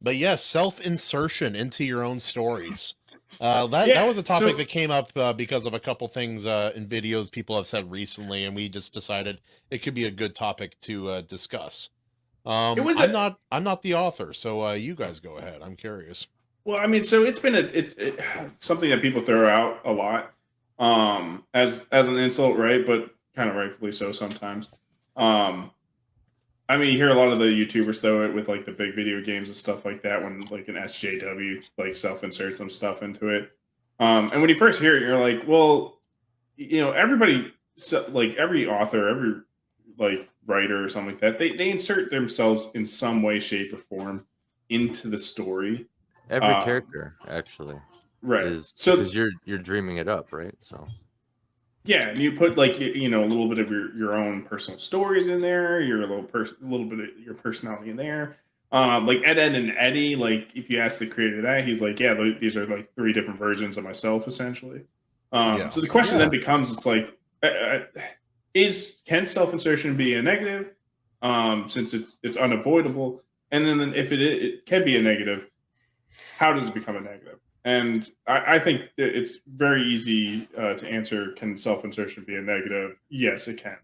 But yes, self-insertion into your own stories. That Yeah, was a topic so that came up because of a couple things in videos people have said recently, and we just decided it could be a good topic to discuss. it was I'm not the author, so you guys go ahead. I'm curious. well, I mean, so it's been something that people throw out a lot, as an insult, right? But kind of rightfully so sometimes. Um, I mean, you hear a lot of the YouTubers throw it with like the big video games and stuff like that when like an SJW like self inserts some stuff into it. And when you first hear it, you're like, well, everybody, like every author, every like writer or something like that, they insert themselves in some way, shape, or form into the story. Every character actually Right. is So because you're dreaming it up, right? So yeah, and you put like a little bit of your own personal stories in there, your little bit of your personality in there. Like Ed, Ed, and Eddie. Like if you ask the creator of that, he's like, yeah, these are like three different versions of myself, essentially. So the question then becomes, it's like, can self insertion be a negative? Since it's unavoidable, and then if it can be a negative, how does it become a negative? And I think that it's very easy to answer. Can self-insertion be a negative? Yes, it can.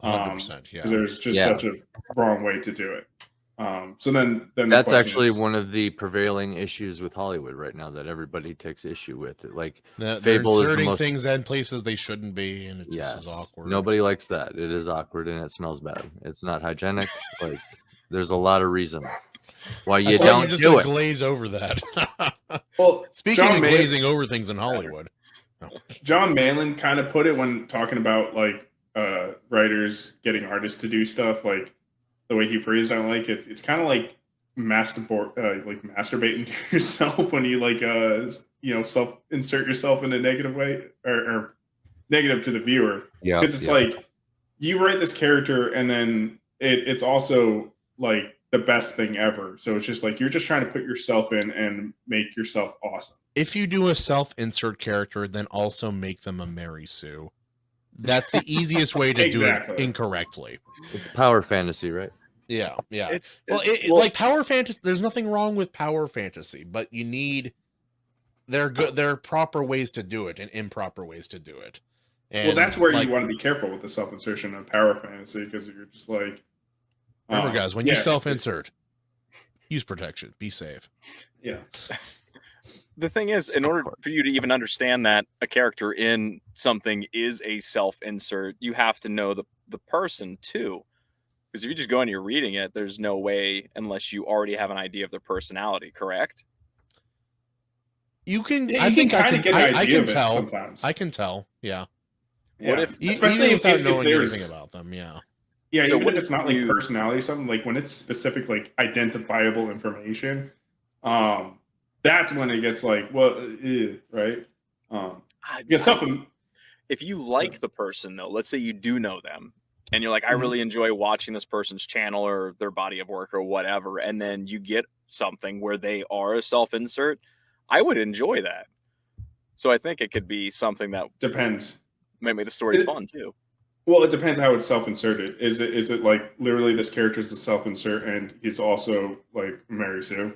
100%. Yeah. Because there's just such a wrong way to do it. So then that's actually one of the prevailing issues with Hollywood right now that everybody takes issue with. Like Fable is the most things in places they shouldn't be, and it just is awkward. Nobody likes that. It is awkward and it smells bad. It's not hygienic. Like there's a lot of reasons why you don't just do it. Glaze over that. Well, speaking of glazing over things in Hollywood, John Malin kind of put it when talking about like writers getting artists to do stuff. Like the way he phrased it, like it's kind of like masturbating to yourself when you like self insert yourself in a negative way or negative to the viewer. Yeah, because it's like you write this character and then it's also like the best thing ever. So it's just like you're just trying to put yourself in and make yourself awesome. If you do a self-insert character, then also make them a Mary Sue. That's the easiest way to do it incorrectly. It's power fantasy, right? Yeah. Like power fantasy. There's nothing wrong with power fantasy, but you need there are proper ways to do it and improper ways to do it. And well, that's where you want to be careful with the self-insertion of power fantasy, because you're just like, remember, guys, when you self-insert, use protection. Be safe. Yeah. The thing is, in order for you to even understand that a character in something is a self-insert, you have to know the person too. Because if you just go and you're reading it, there's no way unless you already have an idea of their personality, correct? You can. Yeah, I think kind of get an idea can of it tell. Sometimes. I can tell. Yeah. What if, especially without knowing anything about them? Yeah. Yeah, so even if it's not like personality or something, like when it's specific, like identifiable information, that's when it gets like, well, right? If you like the person, though, let's say you do know them, and you're like, I really enjoy watching this person's channel or their body of work or whatever, and then you get something where they are a self-insert, I would enjoy that. So I think it could be something that depends. Might make the story fun too. Well, it depends how it's self-inserted. Is it like literally this character is a self-insert and he's also like Mary Sue?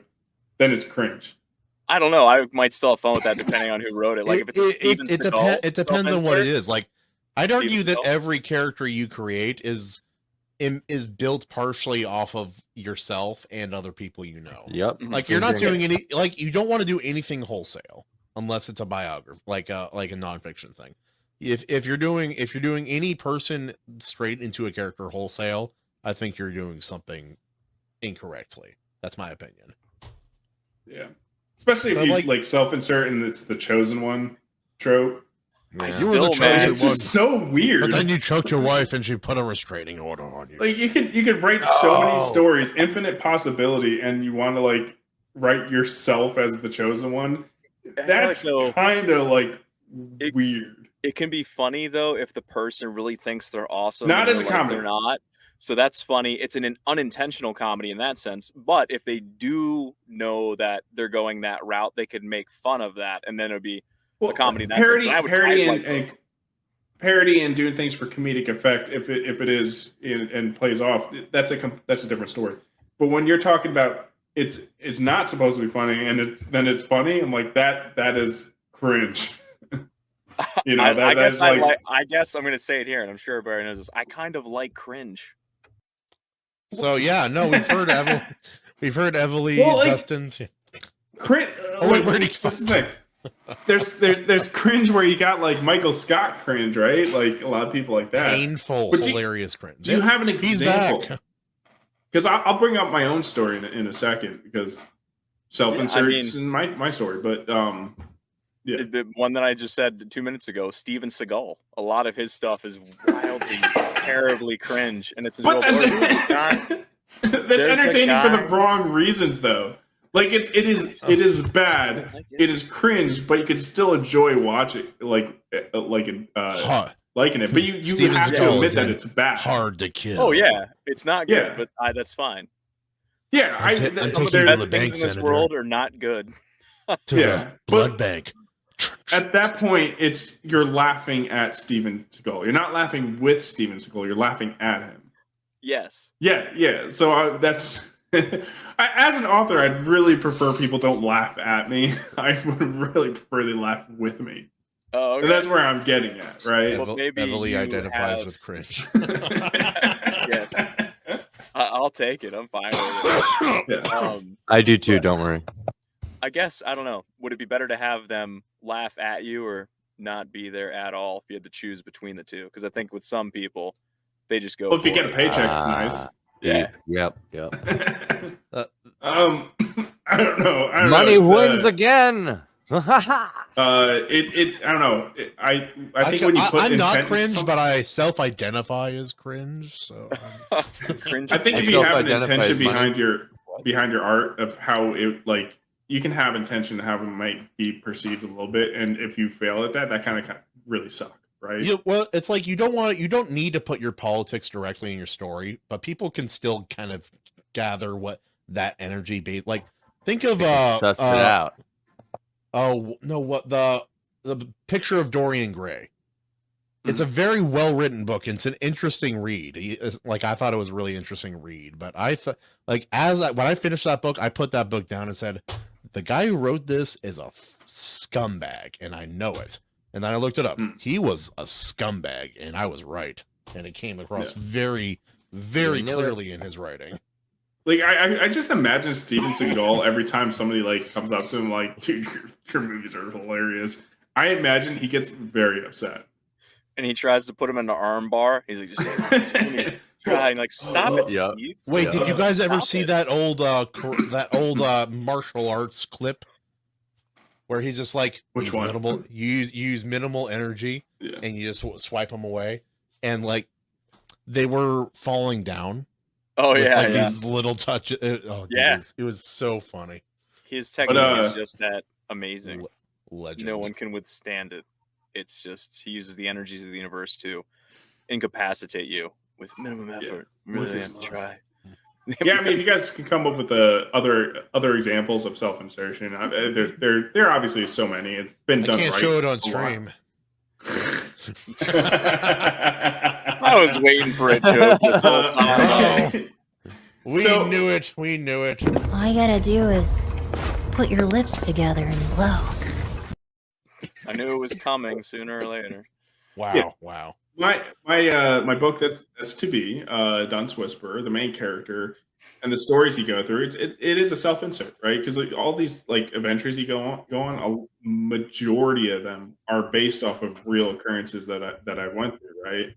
Then it's cringe. I don't know. I might still have fun with that depending on who wrote it. Like if it's it depends on what it is. Like I'd argue that every character you create is built partially off of yourself and other people you know. Yep. Like you're not doing you don't want to do anything wholesale unless it's a biography, like a nonfiction thing. If you're doing any person straight into a character wholesale, I think you're doing something incorrectly. That's my opinion. Yeah. Especially if you like self-insert and it's the chosen one trope. Yeah. You were the chosen one. It's just so weird. But then you choked your wife and she put a restraining order on you. Like you could write so many stories, infinite possibility, and you want to like write yourself as the chosen one. That's kind of like weird. It can be funny though if the person really thinks they're awesome. Not as a comedy. They're not. So that's funny. It's an unintentional comedy in that sense. But if they do know that they're going that route, they could make fun of that, and then it would be a comedy. In that sense. Parody and doing things for comedic effect. If it is and plays off, that's a different story. But when you're talking about it's not supposed to be funny, and then it's funny. I'm like, that is cringe. You know, I that's guess I guess I'm gonna say it here, and I'm sure Barry knows this. I kind of like cringe. So yeah, no, we've heard Emily, Well, like, Dustin's. Cringe. Oh, wait, where'd he this is the thing. There's cringe where you got like Michael Scott cringe, right? Like a lot of people like that. Painful, But hilarious cringe. Do you have an He's example? back. Because I'll bring up my own story in a second, because self-inserts Yeah, in my story, but yeah. The one that I just said 2 minutes ago, Steven Seagal. A lot of his stuff is wildly, terribly cringe, and it's But enjoyable. that's There's a entertaining for the guy- wrong reasons, though. Like it is bad. It is cringe, but you can still enjoy watching, liking it. But you Steven have to Seagal admit is that in it's bad. Hard to kill. Oh yeah, it's not good, Yeah. but that's fine. Yeah, I'm Some taking of the you to best the things bank, in this Senator. world are not good. To Yeah, the blood bank. at that point, you're laughing at Steven Seagal. You're not laughing with Steven Seagal. You're laughing at him. Yes. Yeah. So that's as an author, I'd really prefer people don't laugh at me. I would really prefer they laugh with me. Oh, okay. And that's where I'm getting at, right? Well, maybe Emily you identifies have- with cringe. Yes. I'll take it. I'm fine with it. Yeah. I do too. Don't worry. I guess I don't know. Would it be better to have them laugh at you or not be there at all if you had to choose between the two? Because I think with some people, they just go. Well, if you for get a it. paycheck, it's nice. Yeah. Yep. I don't know. Money It's, wins again. I don't know. I think when you put I'm not intent- cringe, but I self-identify as cringe. So Cringe. I think I if you have an self-identify intention as money. behind your art of how it, like, you can have intention how it might be perceived a little bit, and if you fail at that kind of really suck, right? yeah, well, it's like you don't need to put your politics directly in your story, but people can still kind of gather what that energy be like. Think of Suss it out. Oh no! What the picture of Dorian Gray? It's a very well written book. It's an interesting read. Like I thought it was a really interesting read, but I thought like when I finished that book, I put that book down and said, the guy who wrote this is a scumbag, and I know it. And then I looked it up. He was a scumbag, and I was right. And it came across very, very clearly in his writing. Like I just imagine Steven Seagal every time somebody like comes up to him like, dude, your movies are hilarious. I imagine he gets very upset. And he tries to put him in an arm bar. He's like, just try and like stop it. Yeah. Steve. Wait, did you guys ever Stop see it. that old martial arts clip where he's just like, Which use one? Minimal, you use minimal energy Yeah. and you just swipe them away, and like they were falling down. Oh with, yeah, like yeah. these little touches. Dude, Yeah. it was so funny. His technique is just that amazing. Legend. No one can withstand it. It's just he uses the energies of the universe to incapacitate you with minimum effort. Really With his have to try. Yeah, I mean, if you guys can come up with other examples of self-insertion, there obviously is so many. It's been I done can't right show it on a lot. stream. I was waiting for a joke this whole time. Oh. We So- knew it. We knew it. All you gotta do is put your lips together and look. I knew it was coming sooner or later. Wow. Yeah. Wow. My book that's to be Dunce Whisperer, the main character, and the stories you go through. It is a self-insert, right? Because like, all these like adventures you go on, a majority of them are based off of real occurrences that I went through, right?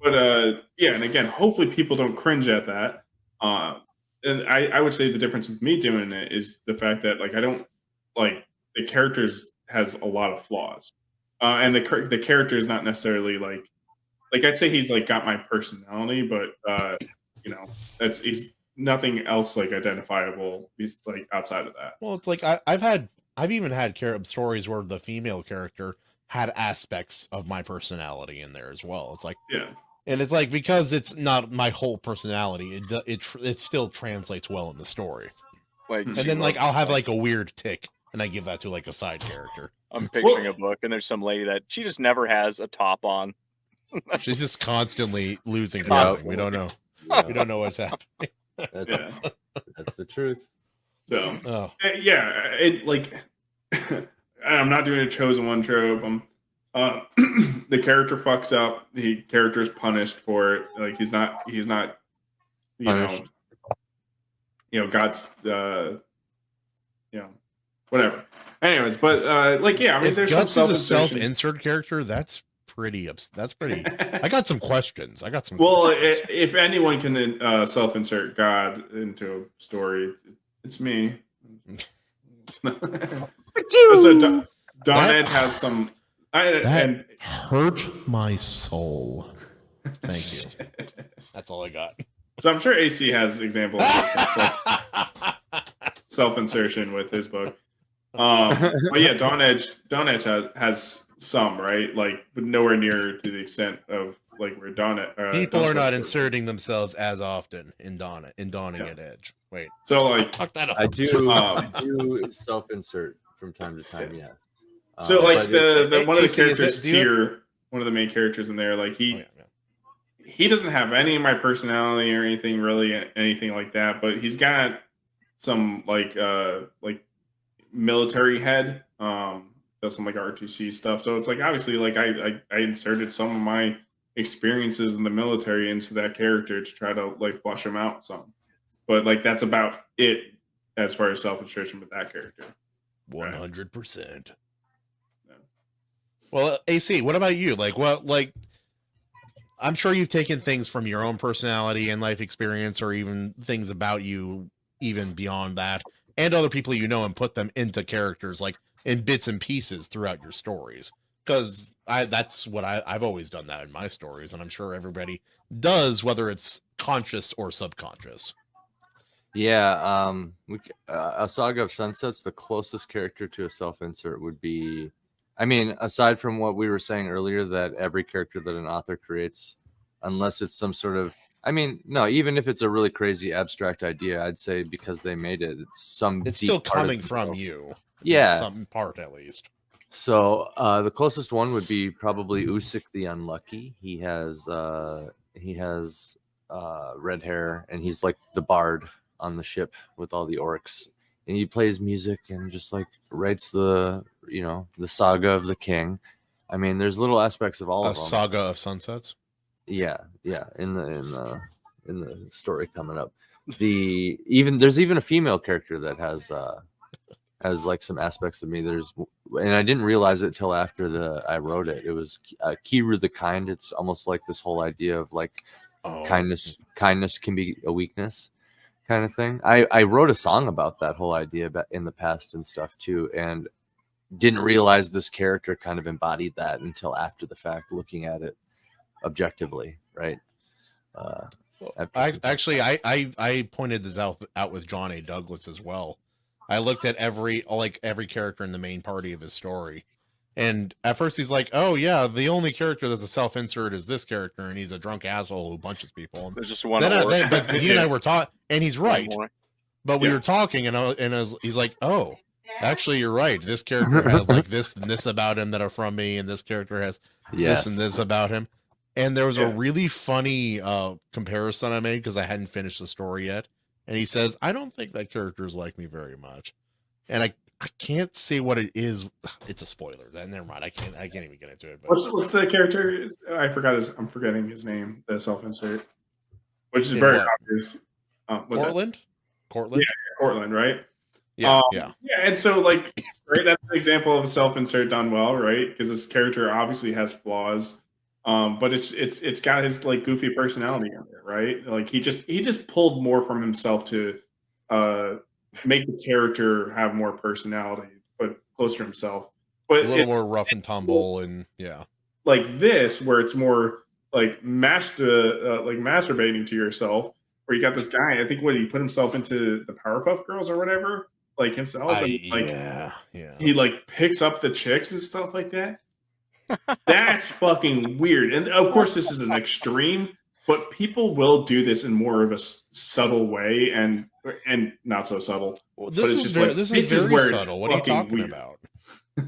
But yeah, and again, hopefully people don't cringe at that. And I would say the difference with me doing it is the fact that like I don't like the characters has a lot of flaws, and the character is not necessarily like I'd say he's like got my personality, but you know he's nothing else like identifiable. He's like outside of that. Well, it's like I've even had stories where the female character had aspects of my personality in there as well. It's like, Yeah. and it's like because it's not my whole personality, it still translates well in the story. Like, And And then like I'll have like a weird tick, and I give that to like a side character. I'm picturing a book, and there's some lady that she just never has a top on. She's just constantly losing. Constantly. We don't know. We don't know what's happening. That's, Yeah. that's the truth. So Oh, yeah, it like I'm not doing a chosen one trope. The character fucks up. The character is punished for it. Like he's not you Punished. God's whatever. Anyways, but like yeah, I mean if there's Guts some is a self-insertion. self-insert character, that's pretty. That's pretty. I got some questions. Well, questions. if anyone can self-insert God into a story, it's me. So Don Edge has some. That hurt my soul. Thank you. That's all I got. So I'm sure AC has examples of self-insertion with his book. But yeah, Don Edge has some, right? Like, but nowhere near to the extent of like where People are not inserting themselves as often in Dawning at Edge. Wait. So like, fuck that up. I do self-insert from time to time. Yes. So like the one of the AC, characters Tyr, one of the main characters in there, like he doesn't have any of my personality or anything really, anything like that. But he's got some like military head, does some like R2C stuff. So it's like obviously like I inserted some of my experiences in the military into that character to try to like flush him out some. But like that's about it as far as self-insertion with that character. 100%. Well, AC, what about you? Like, I'm sure you've taken things from your own personality and life experience, or even things about you, even beyond that, and other people you know, and put them into characters, like in bits and pieces throughout your stories. Because that's what I've always done that in my stories, and I'm sure everybody does, whether it's conscious or subconscious. Yeah, a Saga of Sunsets, the closest character to a self-insert would be, I mean, aside from what we were saying earlier, that every character that an author creates, unless it's some sort of, I mean, no, even if it's a really crazy abstract idea, I'd say because they made it, it's still coming from you. Yeah. Some part, at least. So the closest one would be probably Usyk the Unlucky. He has red hair, and he's like the bard on the ship with all the orcs. And he plays music and just like writes the saga of the king. I mean, there's little aspects of all of them. A Saga of Sunsets. Yeah, in the story coming up. There's even a female character that has like some aspects of me. And I didn't realize it till after I wrote it. It was Kiru the Kind. It's almost like this whole idea of like kindness can be a weakness, kind of thing. I wrote a song about that whole idea in the past and stuff too, and didn't realize this character kind of embodied that until after the fact, looking at it objectively, right? I pointed this out with John A. Douglas as well. I looked at every character in the main party of his story, and at first he's like, "Oh yeah, the only character that's a self-insert is this character, and he's a drunk asshole who punches people." There's just one. But he and I were taught, and he's right. But we were talking, and he's like, "Oh, actually, you're right. This character has like this and this about him that are from me, and this character has this and this about him." And there was a really funny comparison I made because I hadn't finished the story yet. And he says, "I don't think that character's like me very much." And I can't say what it is. It's a spoiler. Never mind. I can't even get into it. But what's the character? I'm forgetting his name. The self-insert, which is very obvious. Cortland? Yeah, Cortland, right? Yeah, yeah. And so, like, right, that's an example of a self-insert done well, right? Because this character obviously has flaws, but it's got his like goofy personality in there, right? Like he just pulled more from himself to make the character have more personality, but closer to himself. But a little more rough and tumble, and like this, where it's more like masturbating to yourself. Where you got this guy, I think, he put himself into the Powerpuff Girls or whatever, like himself, he like picks up the chicks and stuff like that. That's fucking weird. And of course, this is an extreme, but people will do this in more of a subtle way and not so subtle. Well, this is very subtle. What are you talking about?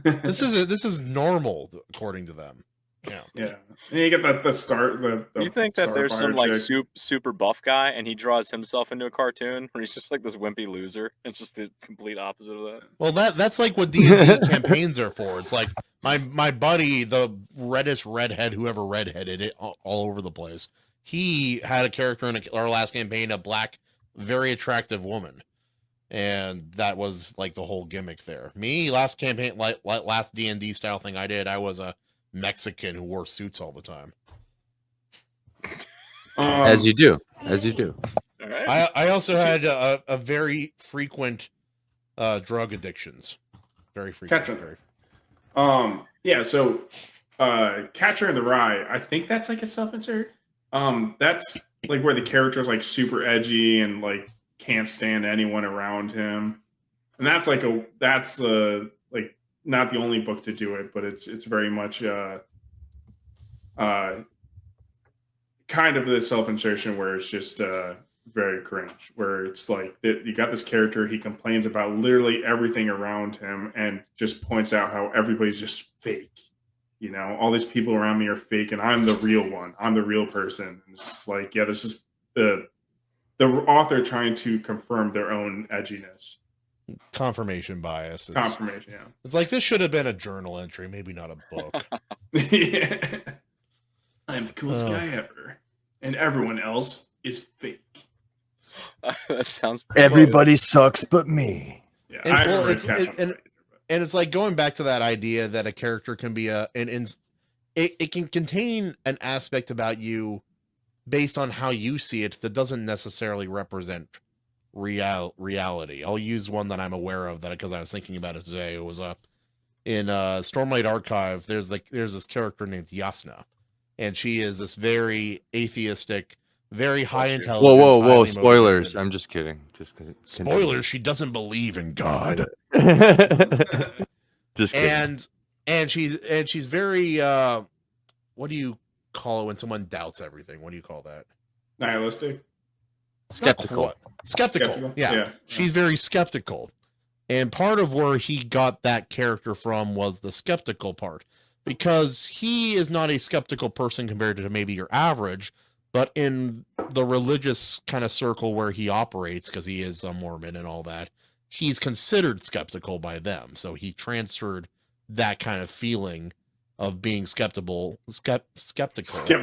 This is normal according to them. Yeah. Yeah. And you get the start. The You think that there's some Starfire like chick. super buff guy and he draws himself into a cartoon where he's just like this wimpy loser? It's just the complete opposite of that. Well, that's like what D&D campaigns are for. It's like my buddy, the reddest redhead, whoever redheaded it all over the place. He had a character in our last campaign, a black, very attractive woman, and that was like the whole gimmick there. Me, last campaign, last D&D style thing I did, I was a Mexican who wore suits all the time. As you do. All right. I also had a very frequent drug addictions. Very frequent. Catcher. Yeah, so Catcher in the Rye, I think that's like a self-insert. That's like where the character is like super edgy and like can't stand anyone around him. And that's like like not the only book to do it, but it's very much kind of the self-insertion where it's just very cringe, where it's like you got this character, he complains about literally everything around him and just points out how everybody's just fake. You know, all these people around me are fake and I'm the real one. I'm the real person. And it's like, yeah, this is the author trying to confirm their own edginess. Confirmation bias. Confirmation, yeah. It's like this should have been a journal entry, maybe not a book. Yeah. I'm the coolest guy ever. And everyone else is fake. That sounds Everybody sucks but me. Yeah, And, I well, read it's- Catcher in the and- Rye. And it's like going back to that idea that a character can be it can contain an aspect about you based on how you see it that doesn't necessarily represent reality. I'll use one that I'm aware of that because I was thinking about it today. It was in Stormlight Archive. There's this character named Yasna, and she is this very atheistic, very high intelligence. Whoa! highly Spoilers. motivated- I'm just kidding. Just kidding. Spoilers. She doesn't believe in God. Just kidding. And she's very what do you call it when someone doubts everything? What do you call that? Nihilistic. Skeptical. Skeptical. Yeah. She's very skeptical. And part of where he got that character from was the skeptical part. Because he is not a skeptical person compared to maybe your average, but in the religious kind of circle where he operates, because he is a Mormon and all that, he's considered skeptical by them. So he transferred that kind of feeling of being skeptical. Skeptical. Like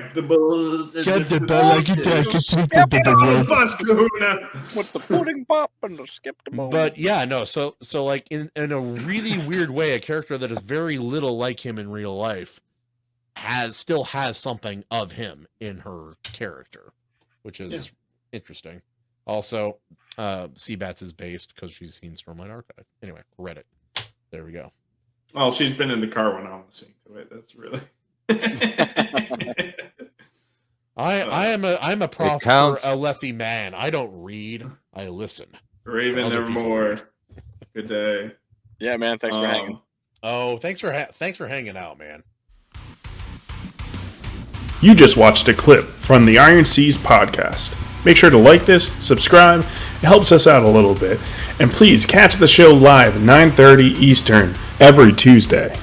with the pudding pop and the skeptical. But yeah, no. So like in a really weird way, a character that is very little like him in real life still has something of him in her character, which is interesting. Also, Seabats is based because she's seen Stormlight Archive. Anyway, Reddit. There we go. Well, she's been in the car when I'm listening to it. That's really. I'm a proper counts. a Leffy man. I don't read. I listen. Raven Other Nevermore. Good day. Yeah, man. Thanks for hanging. Oh, thanks for hanging out, man. You just watched a clip from the Iron Seas podcast. Make sure to like this, subscribe. It helps us out a little bit. And please catch the show live at 9:30 Eastern every Tuesday.